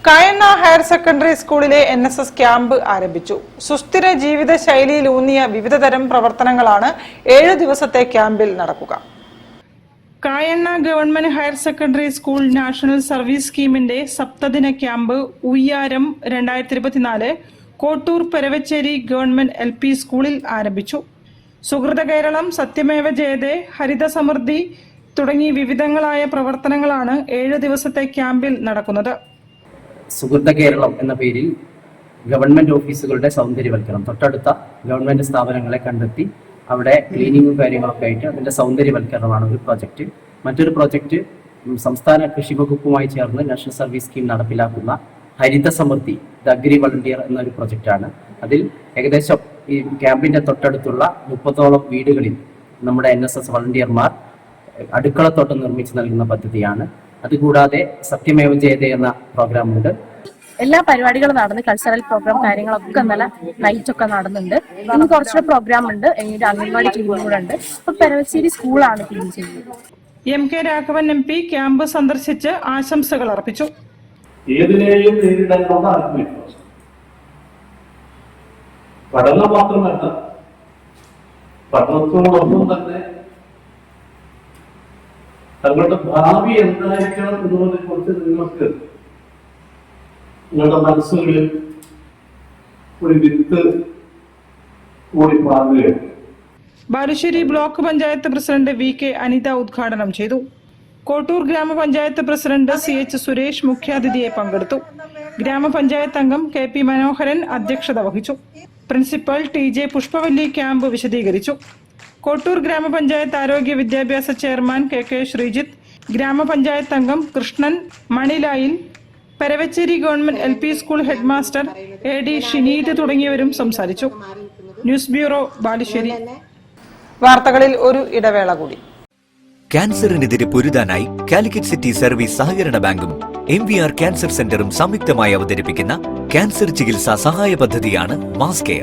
Kayanna higher secondary സ്കൂളിലെ NSS camp ആരംഭിച്ചു. സുസ്ഥിര ജീവിത ശൈലിയിലൂന്നിയ വിവിധതരം പ്രവർത്തനങ്ങളാണ് 7 ദിവസത്തെ ക്യാമ്പിൽ നടക്കുക. Kayanna government higher secondary school national service സ്കീമിന്റെ സപ്തദിന camp Uyyaram 2024 Kottur Peravachery government LP സ്കൂളിൽ ആരംഭിച്ചു. സുഹൃത കേരളം, സത്യമേവ ജയതേ, ഹരിത സമൃദ്ധി തുടങ്ങി വിവിധങ്ങളായ പ്രവർത്തനങ്ങളാണ് 7 ദിവസത്തെ ക്യാമ്പിൽ നടക്കുന്നത്. സുഹൃത കേരളം എന്ന പേരിൽ ഗവൺമെന്റ് ഓഫീസുകളുടെ സൗന്ദര്യവൽക്കരണം, തൊട്ടടുത്ത ഗവൺമെന്റ് സ്ഥാപനങ്ങളെ കണ്ടെത്തി അവിടെ ക്ലീനിങ്ങും കാര്യങ്ങളൊക്കെ ആയിട്ട് അതിന്റെ സൗന്ദര്യവൽക്കരണമാണ് ഒരു പ്രോജക്റ്റ്. മറ്റൊരു പ്രോജക്റ്റ് സംസ്ഥാന കൃഷി വകുപ്പുമായി ചേർന്ന് നാഷണൽ സർവീസ് സ്കീം നടപ്പിലാക്കുന്ന ഹരിത സമൃദ്ധി അഗ്രി വളണ്ടിയർ എന്നൊരു പ്രൊജക്റ്റാണ്. അതിൽ ഏകദേശം ഈ ക്യാമ്പിന്റെ തൊട്ടടുത്തുള്ള 30ഓളം വീടുകളിൽ നമ്മുടെ NSS വളണ്ടിയർമാർ അടുക്കളത്തോട്ടം നിർമ്മിച്ച് നൽകുന്ന പദ്ധതിയാണ്. അതുകൂടാതെ സത്യമേവ ജയതേ എന്ന പ്രോഗ്രാം ഉണ്ട്. എല്ലാ പരിപാടികളും നടന്ന് കൾച്ചറൽ പ്രോഗ്രാം കാര്യങ്ങളൊക്കെ നല്ല നൈറ്റൊക്കെ നടന്നുണ്ട്. ഇന്ന് കുറച്ചുകൂടെ പ്രോഗ്രാം ഉണ്ട്. എന്നിട്ട് അംഗൻവാടി ക്ലീനിങ് കൂടെ ഉണ്ട്. ഇപ്പൊ പെരവച്ചേരി സ്കൂളാണ് ക്ലീൻ ചെയ്യുന്നത്. MK രാഘവൻ MP ക്യാമ്പ് സന്ദർശിച്ച് ആശംസകൾ അർപ്പിച്ചു. ഏതിനെയും നേരിടാനുള്ള ആത്മവിശ്വാസം, പഠനം മാത്രമല്ല, പഠനത്തോടൊപ്പം തന്നെ തങ്ങളുടെ ഭാവി എന്തായിരിക്കണം എന്നതിനെ കുറിച്ച് നിങ്ങൾക്ക് നിങ്ങളുടെ മനസ്സുകളിൽ ഒരു വിത്ത് കൂടി പാകുകയാണ്. Balussery block panchayat president VK Anitha ഉദ്ഘാടനം ചെയ്തു. കോട്ടൂർ ഗ്രാമപഞ്ചായത്ത് പ്രസിഡന്റ് CH സുരേഷ് മുഖ്യാതിഥിയെ പങ്കെടുത്തു. ഗ്രാമപഞ്ചായത്ത് അംഗം KP മനോഹരൻ അധ്യക്ഷത വഹിച്ചു. പ്രിൻസിപ്പൽ TJ പുഷ്പവല്ലി ക്യാമ്പ് വിശദീകരിച്ചു. കോട്ടൂർ ഗ്രാമപഞ്ചായത്ത് ആരോഗ്യ വിദ്യാഭ്യാസ ചെയർമാൻ KK ശ്രീജിത്ത്, ഗ്രാമപഞ്ചായത്ത് അംഗം കൃഷ്ണൻ മണിലായിൽ, Peravachery government LP school head master AD Shineeth തുടങ്ങിയവരും സംസാരിച്ചു. News bureau, Balussery. വാർത്തകളിൽ ഒരു ഇടവേള കൂടി. ക്യാൻസറിനെതിരെ പൊരുതാനായി കാലിക്കറ്റ് സിറ്റി സർവീസ് സഹകരണ ബാങ്കും MVR ക്യാൻസർ സെന്ററും സംയുക്തമായി അവതരിപ്പിക്കുന്ന ക്യാൻസർ ചികിത്സാ സഹായ പദ്ധതിയാണ് മാസ് കെയർ.